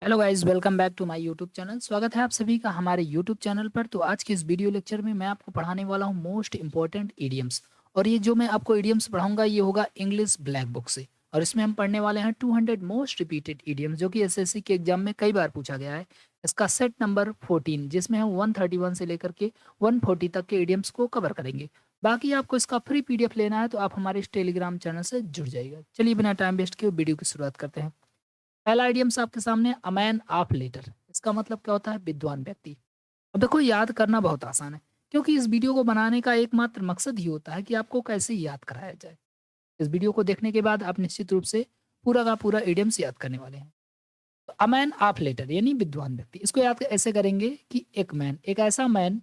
Hello guys, welcome back to my YouTube channel. स्वागत है आप सभी का हमारे यूट्यूब चैनल पर। तो आज के इस वीडियो लेक्चर में मैं आपको पढ़ाने वाला हूँ मोस्ट इंपॉर्टेंट इडियम्स। और ये जो मैं आपको इडियम्स पढ़ाऊंगा ये होगा इंग्लिश ब्लैक बुक से। और इसमें हम पढ़ने वाले हैं 200 मोस्ट रिपीटेड इडियम्स, जो कि एसएससी के एग्जाम में कई बार पूछा गया है। इसका सेट नंबर 14, जिसमें हम 131 से लेकर के 140 तक के इडियम्स को कवर करेंगे। बाकी आपको इसका फ्री पीडीएफ लेना है तो आप हमारे इस टेलीग्राम चैनल से जुड़ जाइएगा। चलिए बिना टाइम वेस्ट किए वीडियो की शुरुआत करते हैं। पहला आइडियम्स आपके सामने, अ मैन ऑफ लेटर। इसका मतलब क्या होता है? विद्वान व्यक्ति। अब देखो, याद करना बहुत आसान है, क्योंकि इस वीडियो को बनाने का एकमात्र मकसद ही होता है कि आपको कैसे याद कराया जाए। इस वीडियो को देखने के बाद आप निश्चित रूप से पूरा का पूरा इडियम्स याद करने वाले हैं। तो अ मैन ऑफ लेटर यानी विद्वान व्यक्ति, इसको याद ऐसे करेंगे कि एक मैन, एक ऐसा मैन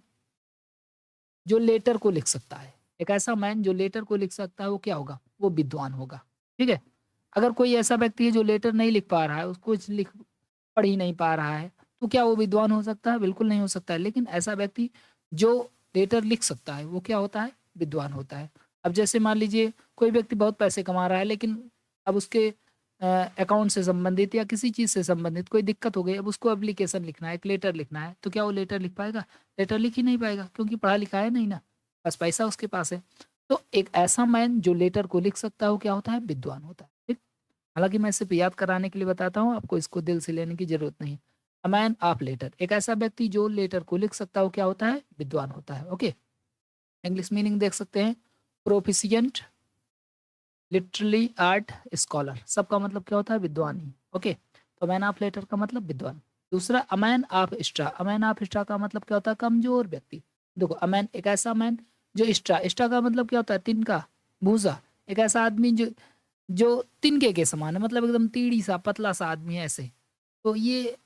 जो लेटर को लिख सकता है। एक ऐसा मैन जो लेटर को लिख सकता है, वो क्या होगा? वो विद्वान होगा। ठीक है। अगर कोई ऐसा व्यक्ति है जो लेटर नहीं लिख पा रहा है, उसको लिख पढ़ ही नहीं पा रहा है, तो क्या वो विद्वान हो सकता है? बिल्कुल नहीं हो सकता है। लेकिन ऐसा व्यक्ति जो लेटर लिख सकता है, वो क्या होता है? विद्वान होता है। अब जैसे मान लीजिए कोई व्यक्ति बहुत पैसे कमा रहा है, लेकिन अब उसके अकाउंट से संबंधित या किसी चीज़ से संबंधित कोई दिक्कत हो गई, अब उसको एप्लीकेशन लिखना है, एक लेटर लिखना है, तो क्या वो लेटर लिख पाएगा? लेटर लिख ही नहीं पाएगा, क्योंकि पढ़ा लिखा है नहीं ना, बस पैसा उसके पास है। तो एक ऐसा मैन जो लेटर को लिख सकता है, वो क्या होता है? विद्वान होता है। ठीक। हालाँकि मैं सिर्फ़ याद कराने के लिए बताता हूँ, आपको इसको दिल से लेने की ज़रूरत नहीं है। अ मैन ऑफ लेटर, एक ऐसा व्यक्ति जो लेटर को लिख सकता है, वो क्या होता है? विद्वान होता है। ओके। इंग्लिश मीनिंग देख सकते हैं, प्रोफिशिएंट, लिटरली, आर्ट, स्कॉलर, सबका मतलब क्या होता है? विद्वान ही। ओके। तो मैन ऑफ लेटर का मतलब विद्वान। दूसरा, अ man of straw. A man of straw का मतलब क्या होता है? कमज़ोर व्यक्ति। देखो, अ मैन, एक ऐसा मैन जो स्ट्रा, स्ट्रा का मतलब क्या होता है? तिनका, भूसा। एक ऐसा आदमी जो जो तिनके के समान है, मतलब एकदम टीढ़ी सा, पतला सा आदमी है ऐसे। तो ये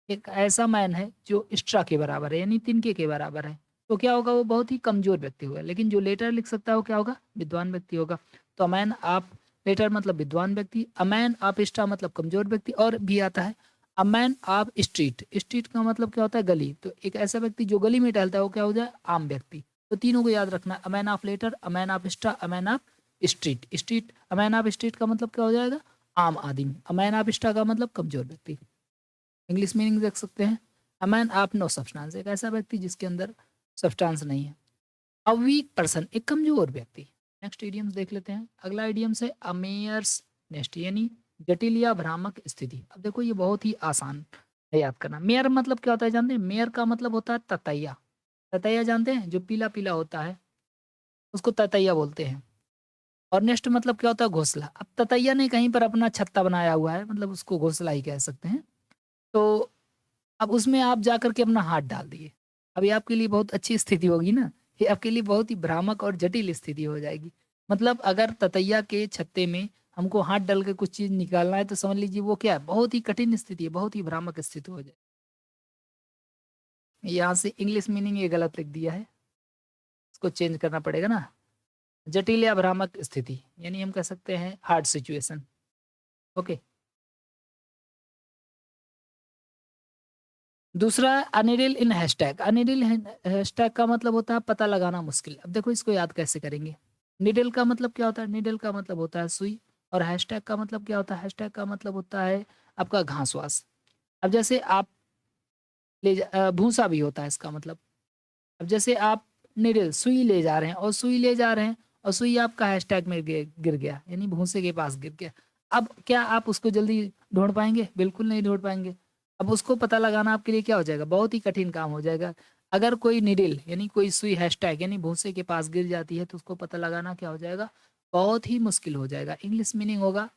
एक ऐसा मैन है जो स्ट्रा के बराबर है, यानी तिनके के बराबर है। तो क्या होगा? वो बहुत ही कमज़ोर व्यक्ति होगा। लेकिन जो लेटर लिख सकता है, वो क्या होगा? विद्वान व्यक्ति होगा। तो अ मैन ऑफ लेटर मतलब विद्वान व्यक्ति, अ मैन ऑफ स्ट्रा मतलब कमज़ोर व्यक्ति। और भी आता है a man of street. Street का मतलब क्या होता है? गली। तो एक ऐसा व्यक्ति जो गली में टहलता है, वो क्या हो जाए? आम व्यक्ति। तो तीनों को याद रखना है, a man of letter, a man of straw, a man of street. Street, a man of street का मतलब क्या हो जाएगा? आम आदमी। अ मैन ऑफ स्ट्रा का मतलब कमज़ोर व्यक्ति। इंग्लिश मीनिंग देख सकते हैं, a man of no substance, एक ऐसा व्यक्ति जिसके अंदर सब्सटेंस नहीं है। अ वीक पर्सन, एक कमजोर व्यक्ति। नेक्स्ट इडियम्स देख लेते हैं। अगला इडियम्स है अ मेयर्स नेस्ट, यानी जटिल या भ्रामक स्थिति। अब देखो, ये बहुत ही आसान है याद करना। मेयर मतलब क्या होता है जानते हैं? मेयर का मतलब होता है ततैया। ततैया जानते हैं? जो पीला पीला होता है, उसको ततैया बोलते हैं। और नेस्ट मतलब क्या होता है? घोंसला। अब ततैया ने कहीं पर अपना छत्ता बनाया हुआ है, मतलब उसको घोंसला ही कह सकते हैं। तो अब उसमें आप जाकर के अपना हाथ डाल दिए। अभी आपके लिए बहुत अच्छी स्थिति होगी ना, ये आपके लिए बहुत ही भ्रामक और जटिल स्थिति हो जाएगी। मतलब अगर ततैया के छत्ते में हमको हाथ डाल के कुछ चीज़ निकालना है, तो समझ लीजिए वो क्या है? बहुत ही कठिन स्थिति है, बहुत ही भ्रामक स्थिति हो जाए। यहाँ से इंग्लिश मीनिंग ये गलत लिख दिया है, इसको चेंज करना पड़ेगा ना। जटिल या भ्रामक स्थिति यानी हम कह सकते हैं हार्ड सिचुएशन। ओके। दूसरा, अनिडिल इन हैशटैग। अनिडिल हैशटैग का मतलब होता है पता लगाना मुश्किल। अब देखो, इसको याद कैसे करेंगे? निडल का मतलब क्या होता है? निडल का मतलब होता है सुई। और हैशटैग का मतलब क्या होता है? हैशटैग का मतलब होता है आपका घासवास। अब जैसे आप भूसा भी होता है इसका मतलब। अब जैसे आप निडल, सुई ले जा रहे हैं, और सुई ले जा रहे हैं, और सुई आपका हैशटैग में गिर गया, यानी भूसे के पास गिर गया। अब क्या आप उसको जल्दी ढूंढ पाएंगे? बिल्कुल नहीं ढूंढ पाएंगे। अब उसको पता लगाना आपके लिए क्या हो जाएगा? बहुत ही कठिन काम हो जाएगा। अगर कोई निडिल यानी कोई सुई हैशटैग यानी भूसे के पास गिर जाती है, तो उसको पता लगाना क्या हो जाएगा? बहुत ही मुश्किल हो जाएगा। इंग्लिश मीनिंग होगा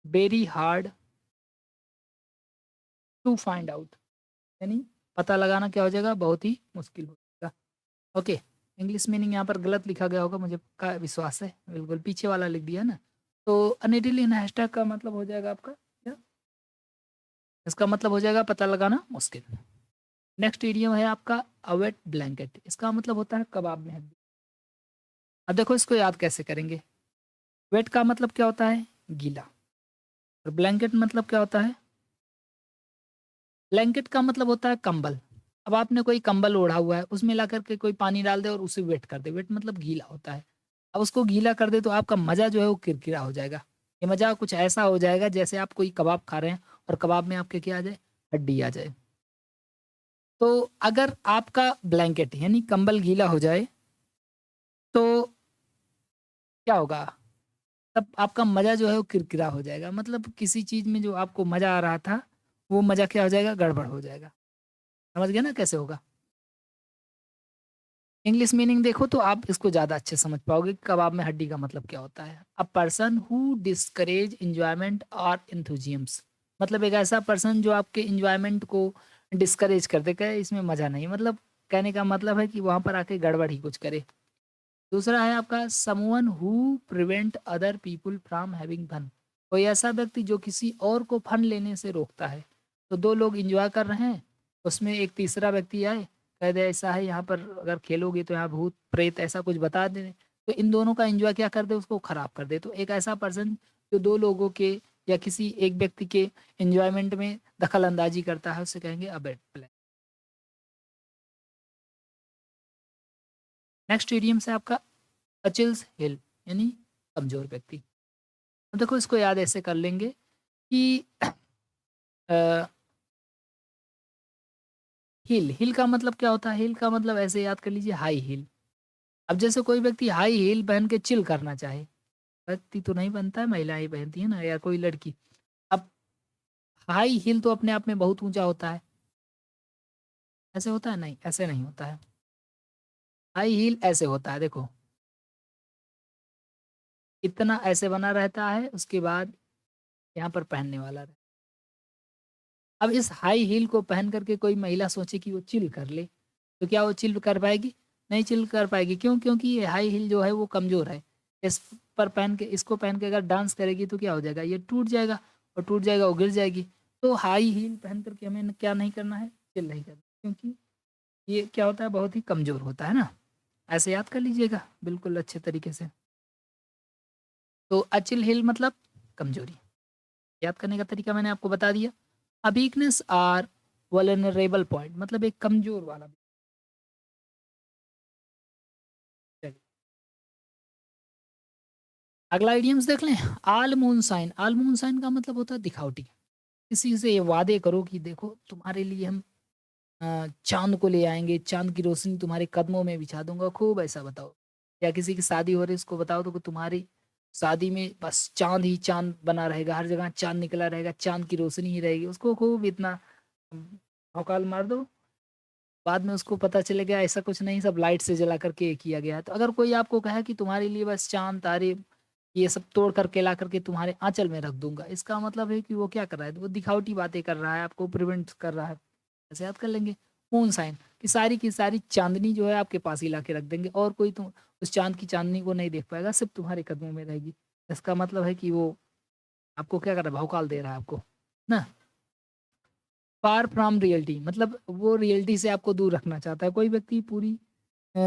very hard to find out, यानी पता लगाना क्या हो जाएगा? बहुत ही मुश्किल हो जाएगा। ओके। इंग्लिश मीनिंग यहाँ पर गलत लिखा गया होगा, मुझे पक्का विश्वास है, बिल्कुल पीछे वाला लिख दिया ना। तो अनिडिल इन हैशटैग का मतलब हो जाएगा आपका क्या? इसका मतलब हो जाएगा पता लगाना मुश्किल। नेक्स्ट इडियम है आपका अवेट ब्लैंकेट। इसका मतलब होता है कबाब में हड्डी। अब देखो, इसको याद कैसे करेंगे? वेट का मतलब क्या होता है? गीला। और ब्लैंकेट मतलब क्या होता है? ब्लैंकेट का मतलब होता है कंबल। अब आपने कोई कंबल ओढ़ा हुआ है, उसमें ला करके कोई पानी डाल दे और उसे वेट कर दे, वेट मतलब गीला होता है। अब उसको गीला कर दे तो आपका मजा जो है वो किरकिरा हो जाएगा। ये मज़ा कुछ ऐसा हो जाएगा जैसे आप कोई कबाब खा रहे हैं और कबाब में आपके क्या आ जाए, हड्डी आ जाए। तो अगर आपका ब्लैंकेट यानी कंबल गीला हो जाए, तो क्या होगा? तब आपका मज़ा जो है वो किरकिरा हो जाएगा। मतलब किसी चीज़ में जो आपको मज़ा आ रहा था, वो मज़ा क्या हो जाएगा? गड़बड़ हो जाएगा। समझ गए ना कैसे होगा? इंग्लिश मीनिंग देखो तो आप इसको ज़्यादा अच्छे समझ पाओगे कि कबाब में हड्डी का मतलब क्या होता है। A person who discourage enjoyment और एंथुसियाज्म, मतलब एक ऐसा पर्सन जो आपके एन्जॉयमेंट को डिस्करेज कर दे, कहे इसमें मज़ा नहीं, मतलब कहने का मतलब है कि वहाँ पर आके गड़बड़ ही कुछ करे। दूसरा है आपका someone who prevent other people from having fun, कोई ऐसा व्यक्ति जो किसी और को फन लेने से रोकता है। तो दो लोग एंजॉय कर रहे हैं, उसमें एक तीसरा व्यक्ति आए, कह दे ऐसा है यहाँ पर अगर खेलोगे तो यहाँ भूत प्रेत ऐसा कुछ बता दे, तो इन दोनों का एंजॉय क्या कर दे, उसको खराब कर दे। तो एक ऐसा पर्सन जो दो लोगों के या किसी एक व्यक्ति के एंजॉयमेंट में दखल अंदाजी करता है, उसे कहेंगे a bad play. Next idiom से आपका अचिल्स हिल, यानी कमजोर व्यक्ति। अब देखो इसको याद ऐसे कर लेंगे कि अ, हिल, हिल का मतलब क्या होता है? हिल का मतलब ऐसे याद कर लीजिए, हाई हील। अब जैसे कोई व्यक्ति हाई हील पहन के चिल करना चाहे, व्यक्ति तो नहीं बनता है, महिलाएं पहनती है ना, या कोई लड़की। अब हाई हील तो अपने आप में बहुत ऊंचा होता है, ऐसे होता है? नहीं, ऐसे नहीं होता है। हाई हील ऐसे होता है, देखो इतना ऐसे बना रहता है, उसके बाद यहाँ पर पहनने वाला रहता है। अब इस हाई हील को पहन करके कोई महिला सोचे कि वो चिल कर ले, तो क्या वो चिल कर पाएगी? नहीं चिल कर पाएगी। क्यों? क्योंकि ये हाई हील जो है वो कमज़ोर है। इस पर पहन के, इसको पहन के अगर डांस करेगी तो क्या हो जाएगा? ये टूट जाएगा, और टूट जाएगा वो गिर जाएगी। तो हाई हील पहन करके हमें क्या नहीं करना है? चिल नहीं करना, क्योंकि ये क्या होता है? बहुत ही कमज़ोर होता है ना। ऐसे याद कर लीजिएगा बिल्कुल अच्छे तरीके से। तो अचिल हील मतलब कमज़ोरी। याद करने का तरीका मैंने आपको बता दिया। A weakness or vulnerable point, मतलब एक कमज़ोर वाला। चलिए, अगला इडियम्स देख लें। All moon sign, all moon sign का मतलब होता है दिखावटी। किसी से ये वादे करो कि देखो तुम्हारे लिए हम चाँद को ले आएँगे, चाँद की रोशनी तुम्हारे कदमों में बिछा दूँगा, खूब ऐसा बताओ। या किसी की शादी हो रही है उसको बताओ तो कि तुम्हारी शादी में बस चाँद ही चाँद बना रहेगा, हर जगह चाँद निकला रहेगा, चाँद की रोशनी ही रहेगी। उसको खूब इतना भौकाल मार दो, बाद में उसको पता चलेगा ऐसा कुछ नहीं, सब लाइट से जला करके ये किया गया है। तो अगर कोई आपको कहे कि तुम्हारे लिए बस चाँद, तारे ये सब तोड़ करके ला करके तुम्हारे आँचल में रख दूँगा, इसका मतलब है कि वो क्या कर रहा है? वो दिखावटी बातें कर रहा है, आपको प्रिवेंट कर रहा है। ऐसे याद कर लेंगे। मून साइन की सारी चाँदनी जो है आपके पास ही ला के रख देंगे, और कोई तो उस चाँद की चाँदनी को नहीं देख पाएगा, सिर्फ़ तुम्हारे कदमों में रहेगी। इसका मतलब है कि वो आपको क्या कर रहा है? भौकाल दे रहा है आपको, ना? फार फ्रॉम रियलिटी मतलब वो रियलिटी से आपको दूर रखना चाहता है। कोई व्यक्ति पूरी अ,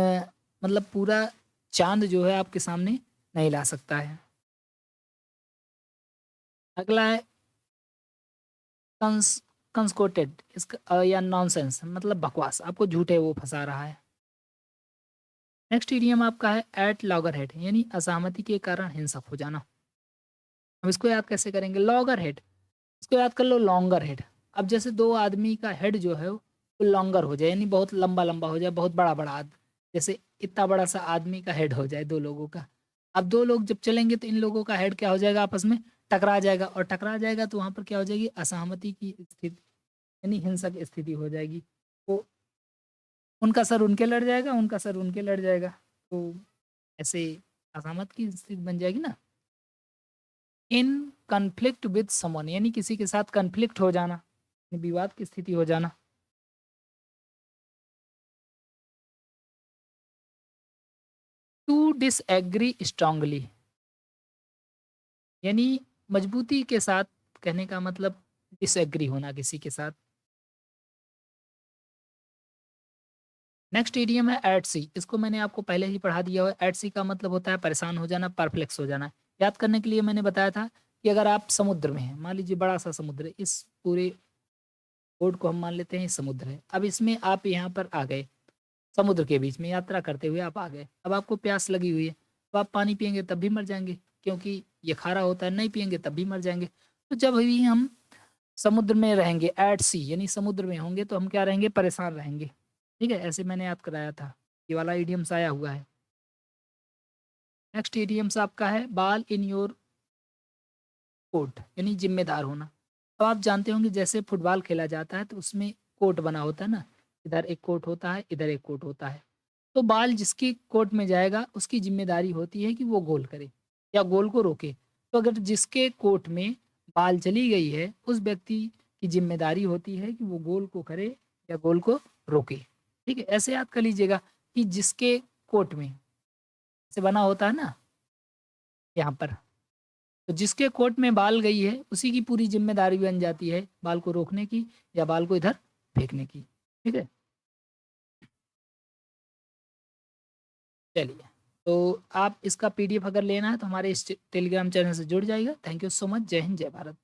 मतलब पूरा चाँद जो है आपके सामने नहीं ला सकता है। अगला है कंस कंस्कोटेड, इसका या नॉनसेंस मतलब बकवास, आपको झूठे वो फँसा रहा है। नेक्स्ट इडियम आपका है एट लॉगरहेड, यानी असहमति के कारण हिंसक हो जाना। अब इसको याद कैसे करेंगे? लॉगरहेड, इसको याद कर लो लॉन्गर हेड। अब जैसे 2 आदमी का हेड जो है वो लॉन्गर हो जाए, यानी बहुत लंबा-लंबा हो जाए, बहुत बड़ा-बड़ा जैसे इतना बड़ा-सा आदमी का हेड हो जाए 2 लोगों का। अब 2 लोग जब चलेंगे तो इन लोगों का हेड क्या हो जाएगा? आपस में टकरा जाएगा, और टकरा जाएगा तो वहाँ पर क्या हो जाएगी? असहमति की स्थिति, यानी हिंसक स्थिति हो जाएगी। तो उनका सर उनके लड़ जाएगा, उनका सर उनके लड़ जाएगा। तो ऐसे असहमत की स्थिति बन जाएगी ना। इन कॉन्फ्लिक्ट विद समवन, यानी किसी के साथ कॉन्फ्लिक्ट हो जाना, विवाद की स्थिति हो जाना। टू डिसएग्री स्ट्रांगली, यानी मजबूती के साथ कहने का मतलब डिसएग्री होना किसी के साथ। नेक्स्ट इडियम है एट सी, इसको मैंने आपको पहले ही पढ़ा दिया हुआ है। एट सी का मतलब होता है परेशान हो जाना, परप्लेक्स हो जाना। याद करने के लिए मैंने बताया था कि अगर आप समुद्र में हैं, मान लीजिए बड़ा सा समुद्र है, इस पूरे बोर्ड को हम मान लेते हैं समुद्र है। अब इसमें आप यहाँ पर आ गए, समुद्र के बीच में यात्रा करते हुए आप आ गए। अब आपको प्यास लगी हुई है, तो आप पानी पिएँगे तब भी मर जाएँगे, क्योंकि ये खारा होता है, नहीं पिएंगे तब भी मर जाएंगे। तो जब भी हम समुद्र में रहेंगे, एट सी यानी समुद्र में होंगे, तो हम क्या रहेंगे, परेशान रहेंगे। ठीक है, ऐसे मैंने याद कराया था, ये वाला इडियम्स आया हुआ है। नेक्स्ट इडियम्स आपका है बाल इन योर कोर्ट, यानी जिम्मेदार होना। तो आप जानते होंगे जैसे फुटबॉल खेला जाता है तो उसमें कोर्ट बना होता है ना, इधर एक कोर्ट होता है, इधर एक कोर्ट होता है। तो बाल जिसके कोर्ट में जाएगा उसकी जिम्मेदारी होती है कि वो गोल करे या गोल को रोके। तो अगर जिसके कोर्ट में बाल चली गई है उस व्यक्ति की जिम्मेदारी होती है कि वो गोल को करे या गोल को रोके। ठीक है, ऐसे याद कर लीजिएगा कि जिसके कोर्ट में से बना होता है ना यहाँ पर, तो जिसके कोर्ट में बाल गई है उसी की पूरी जिम्मेदारी बन जाती है बाल को रोकने की या बाल को इधर फेंकने की। ठीक है, चलिए। तो आप इसका पीडीएफ अगर लेना है तो हमारे इस टेलीग्राम चैनल से जुड़ जाइएगा। Thank you so much. जय हिंद, जय भारत।